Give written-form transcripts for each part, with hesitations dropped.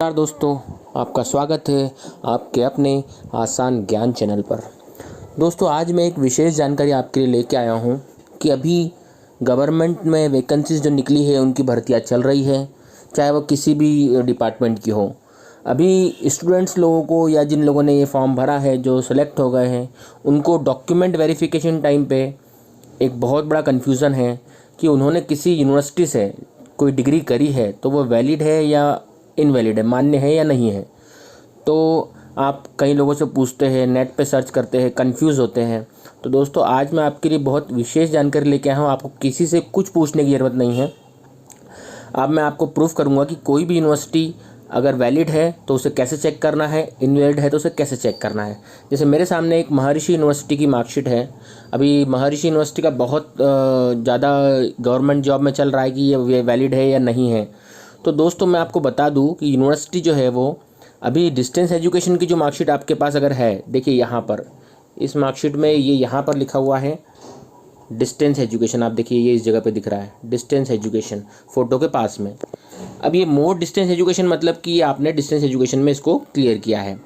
नमस्कार दोस्तों, आपका स्वागत है आपके अपने आसान ज्ञान चैनल पर। दोस्तों, आज मैं एक विशेष जानकारी आपके लिए लेके आया हूँ कि अभी गवर्नमेंट में वैकेंसीज जो निकली है उनकी भर्तियाँ चल रही है, चाहे वो किसी भी डिपार्टमेंट की हो। अभी स्टूडेंट्स लोगों को या जिन लोगों ने ये फॉर्म भरा है, जो सेलेक्ट हो गए हैं, उनको डॉक्यूमेंट वेरिफिकेशन टाइम पे एक बहुत बड़ा कन्फ्यूज़न है कि उन्होंने किसी यूनिवर्सिटी से कोई डिग्री करी है तो वो वैलिड है या इनवैलिड है, मान्य है या नहीं है। तो आप कई लोगों से पूछते हैं, नेट पे सर्च करते हैं, कंफ्यूज होते हैं। तो दोस्तों, आज मैं आपके लिए बहुत विशेष जानकारी लेके आया हूँ। आपको किसी से कुछ पूछने की ज़रूरत नहीं है। अब मैं आपको प्रूफ करूँगा कि कोई भी यूनिवर्सिटी अगर वैलिड है तो उसे कैसे चेक करना है, इनवैलिड है तो उसे कैसे चेक करना है। जैसे मेरे सामने एक महर्षि यूनिवर्सिटी की मार्कशीट है। अभी महर्षि यूनिवर्सिटी का बहुत ज़्यादा गवर्नमेंट जॉब में चल रहा है कि ये वैलिड है या नहीं है। तो दोस्तों, मैं आपको बता दूं कि यूनिवर्सिटी जो है वो अभी डिस्टेंस एजुकेशन की जो मार्कशीट आपके पास अगर है, देखिए यहाँ पर इस मार्कशीट में ये यहाँ पर लिखा हुआ है डिस्टेंस एजुकेशन। आप देखिए, ये इस जगह पे दिख रहा है डिस्टेंस एजुकेशन, फ़ोटो के पास में। अब ये मोर डिस्टेंस एजुकेशन मतलब कि आपने डिस्टेंस एजुकेशन में इसको क्लियर किया है।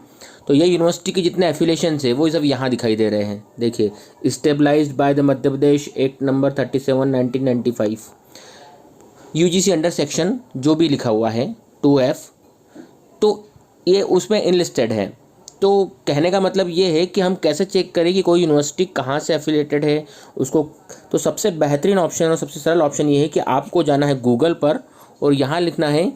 तो ये यूनिवर्सिटी के जितने एफिलिएशन है वो सब यहाँ दिखाई दे रहे हैं। देखिए, stabilized by the Madhya Pradesh act number 37/1995, UGC under section जो भी लिखा हुआ है 2F, तो ये उसमें इनलिस्टेड है। तो कहने का मतलब ये है कि हम कैसे चेक करें कि कोई यूनिवर्सिटी कहाँ से एफिलिएटेड है उसको। तो सबसे बेहतरीन ऑप्शन और सबसे सरल ऑप्शन ये है कि आपको जाना है गूगल पर और यहाँ लिखना है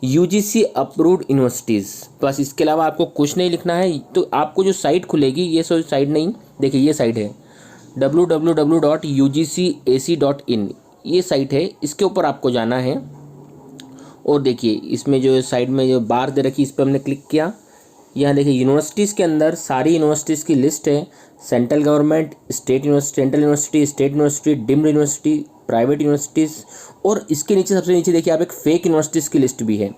यूजीसी अप्रूव्ड यूनिवर्सिटीज़। बस, इसके अलावा आपको कुछ नहीं लिखना है। तो आपको जो साइट खुलेगी, ये सो साइट नहीं, देखिए ये साइट है www.ugcac.in, ये साइट है। इसके ऊपर आपको जाना है और देखिए इसमें जो साइड में जो बार दे रखी, इस पर हमने क्लिक किया। यहाँ देखिए यूनिवर्सिटीज़ के अंदर सारी यूनिवर्सिटीज़ की लिस्ट है। Central government, state university, central university, state university, deemed university, private universities, और इसके नीचे सबसे नीचे देखिए आप एक फेक यूनिवर्सिटीज़ की लिस्ट भी है।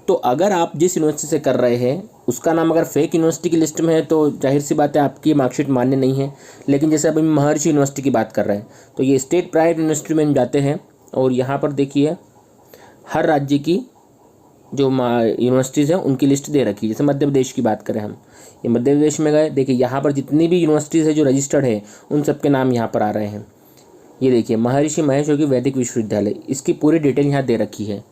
तो अगर आप जिस यूनिवर्सिटी से कर रहे हैं उसका नाम अगर फेक यूनिवर्सिटी की लिस्ट में है तो जाहिर सी बात है आपकी मार्कशीट मान्य नहीं है। लेकिन जैसे अभी महर्षि यूनिवर्सिटी की बात कर रहे हैं तो ये स्टेट प्राइवेट यूनिवर्सिटी में हम जाते हैं और यहाँ पर देखिए हर राज्य की जो यूनिवर्सिटीज़ हैं उनकी लिस्ट दे रखी है। जैसे मध्य प्रदेश की बात करें हम, ये मध्य प्रदेश में गए, देखिए यहाँ पर जितनी भी यूनिवर्सिटीज़ है जो रजिस्टर्ड है उन सब के नाम यहाँ पर आ रहे हैं। ये देखिए महर्षि महेश योगी वैदिक विश्वविद्यालय, इसकी पूरी डिटेल यहाँ दे रखी है।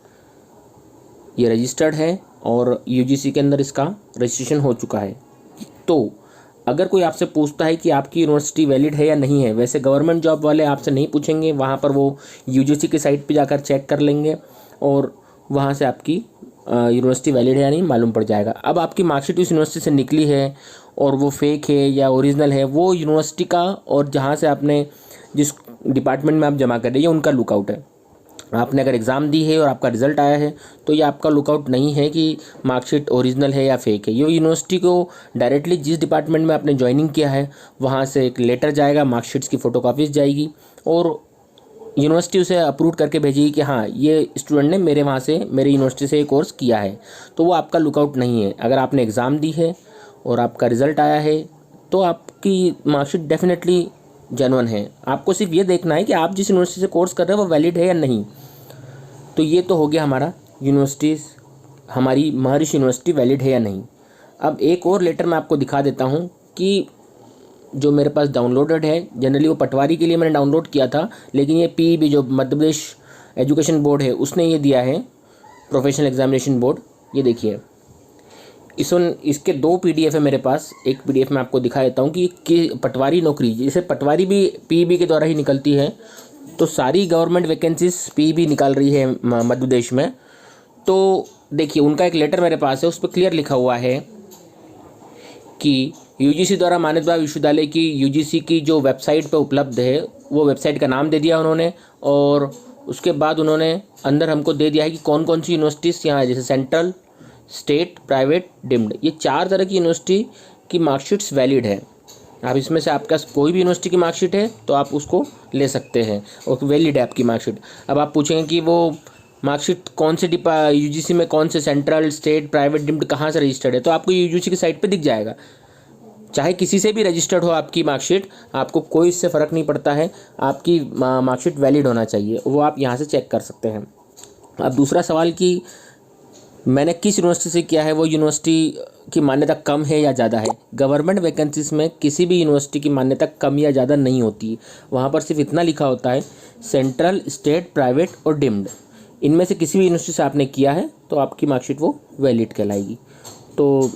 ये रजिस्टर्ड है और यूजीसी के अंदर इसका रजिस्ट्रेशन हो चुका है। तो अगर कोई आपसे पूछता है कि आपकी यूनिवर्सिटी वैलिड है या नहीं है, वैसे गवर्नमेंट जॉब वाले आपसे नहीं पूछेंगे, वहाँ पर वो यूजीसी की साइट पे जाकर चेक कर लेंगे और वहाँ से आपकी यूनिवर्सिटी वैलिड है या नहीं मालूम पड़ जाएगा। अब आपकी मार्कशीट उस यूनिवर्सिटी से निकली है और वो फेक है या ओरिजिनल है, वो यूनिवर्सिटी का और जहाँ से आपने जिस डिपार्टमेंट में आप जमा कर रहे हैं उनका लुकआउट है। आपने अगर एग्ज़ाम दी है और आपका रिज़ल्ट आया है तो ये आपका लुकआउट नहीं है कि मार्कशीट ओरिजिनल है या फेक है। ये यूनिवर्सिटी को डायरेक्टली जिस डिपार्टमेंट में आपने ज्वाइनिंग किया है वहाँ से एक लेटर जाएगा, मार्कशीट्स की फ़ोटोकॉपीज़ जाएगी और यूनिवर्सिटी उसे अप्रूव करके भेजेगी कि हाँ ये स्टूडेंट ने मेरे वहाँ से, मेरे यूनिवर्सिटी से ये कोर्स किया है। तो वो आपका लुकआउट नहीं है। अगर आपने एग्ज़ाम दी है और आपका रिज़ल्ट आया है तो आपकी मार्कशीट डेफिनेटली जेन्युइन है। आपको सिर्फ ये देखना है कि आप जिस यूनिवर्सिटी से कोर्स कर रहे हैं वो वैलिड है या नहीं। तो ये तो हो गया हमारा यूनिवर्सिटीज़, हमारी महर्षि यूनिवर्सिटी वैलिड है या नहीं। अब एक और लेटर मैं आपको दिखा देता हूँ कि जो मेरे पास डाउनलोडेड है। जनरली वो पटवारी के लिए मैंने डाउनलोड किया था, लेकिन ये पीईबी जो मध्य प्रदेश एजुकेशन बोर्ड है उसने ये दिया है, प्रोफेशनल एग्जामिनेशन बोर्ड। ये देखिए इसके 2 PDF है मेरे पास। एक PDF मैं आपको दिखा देता हूँ कि पटवारी नौकरी, जैसे पटवारी भी पीईबी के द्वारा ही निकलती है, तो सारी गवर्नमेंट वैकेंसीज पीईबी निकाल रही है मध्य प्रदेश में। तो देखिए उनका एक लेटर मेरे पास है, उस पर क्लियर लिखा हुआ है कि यूजीसी द्वारा मान्यता विश्वविद्यालय की यूजीसी की जो वेबसाइट पर उपलब्ध है, वो वेबसाइट का नाम दे दिया उन्होंने और उसके बाद उन्होंने अंदर हमको दे दिया है कि कौन कौन सी यूनिवर्सिटीज़ यहाँ है, जैसे सेंट्रल, स्टेट, प्राइवेट, डीम्ड, ये 4 तरह की यूनिवर्सिटी की मार्कशीट्स वैलिड है। आप इसमें से आपका कोई भी यूनिवर्सिटी की मार्कशीट है तो आप उसको ले सकते हैं और वैलिड है आपकी मार्कशीट। अब आप पूछेंगे कि वो मार्कशीट कौन से यूजीसी में कौन से सेंट्रल, स्टेट, प्राइवेट, डीम्ड कहाँ से रजिस्टर्ड है, तो आपको यूजीसी की साइट पे दिख जाएगा। चाहे किसी से भी रजिस्टर्ड हो आपकी मार्कशीट, आपको कोई इससे फ़र्क नहीं पड़ता है, आपकी मार्कशीट वैलिड होना चाहिए, वो आप यहाँ से चेक कर सकते हैं। अब दूसरा सवाल कि मैंने किस यूनिवर्सिटी से किया है वो यूनिवर्सिटी की मान्यता कम है या ज़्यादा है। गवर्नमेंट वैकेंसीज में किसी भी यूनिवर्सिटी की मान्यता कम या ज़्यादा नहीं होती। वहाँ पर सिर्फ इतना लिखा होता है सेंट्रल, स्टेट, प्राइवेट और डिम्ड, इनमें से किसी भी यूनिवर्सिटी से आपने किया है तो आपकी मार्कशीट वो वैलिड कहलाएगी। तो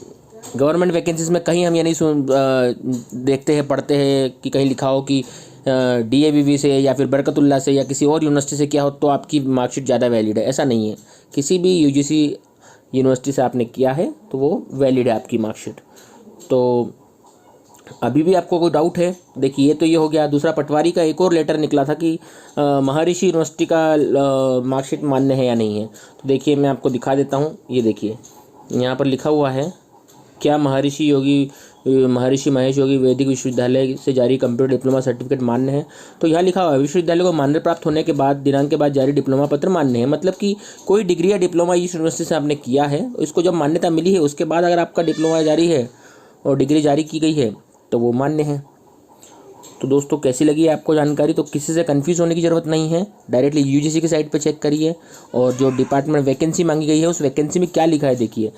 गवर्नमेंट वैकेंसीज में कहीं हम ये नहीं देखते हैं, पढ़ते हैं कि कहीं लिखा हो कि DAVV से या फिर बरकतुल्लाह से या किसी और यूनिवर्सिटी से किया हो तो आपकी मार्कशीट ज़्यादा वैलिड है, ऐसा नहीं है। किसी भी UGC यूनिवर्सिटी से आपने किया है तो वो वैलिड है आपकी मार्कशीट। तो अभी भी आपको कोई डाउट है, देखिए तो ये हो गया। दूसरा, पटवारी का एक और लेटर निकला था कि महर्षि यूनिवर्सिटी का मार्कशीट मान्य है या नहीं है। तो देखिए मैं आपको दिखा देता हूँ, ये देखिए यहाँ पर लिखा हुआ है, क्या महर्षि महेश योगी वैदिक विश्वविद्यालय से जारी कंप्यूटर डिप्लोमा सर्टिफिकेट मान्य है। तो यहाँ लिखा हुआ है विश्वविद्यालय को मान्यता प्राप्त होने के बाद दिनांक के बाद जारी डिप्लोमा पत्र मान्य है। मतलब कि कोई डिग्री या डिप्लोमा इस यूनिवर्सिटी से आपने किया है, इसको जब मान्यता मिली है उसके बाद अगर आपका डिप्लोमा जारी है और डिग्री जारी की गई है तो वो मान्य है। तो दोस्तों कैसी लगी है आपको जानकारी? तो किसी से कंफ्यूज होने की ज़रूरत नहीं है, डायरेक्टली UGC की साइट पर चेक करिए और जो डिपार्टमेंट वैकेंसी मांगी गई है उस वैकेंसी में क्या लिखा है देखिए।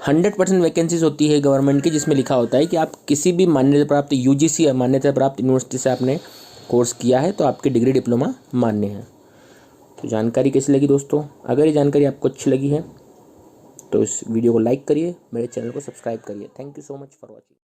100% वैकेंसीज होती है गवर्नमेंट की जिसमें लिखा होता है कि आप किसी भी मान्यता प्राप्त UGC मान्यता प्राप्त यूनिवर्सिटी से आपने कोर्स किया है तो आपकी डिग्री डिप्लोमा मान्य है। तो जानकारी कैसी लगी दोस्तों? अगर ये जानकारी आपको अच्छी लगी है तो इस वीडियो को लाइक करिए, मेरे चैनल को सब्सक्राइब करिए। Thank you so much for watching.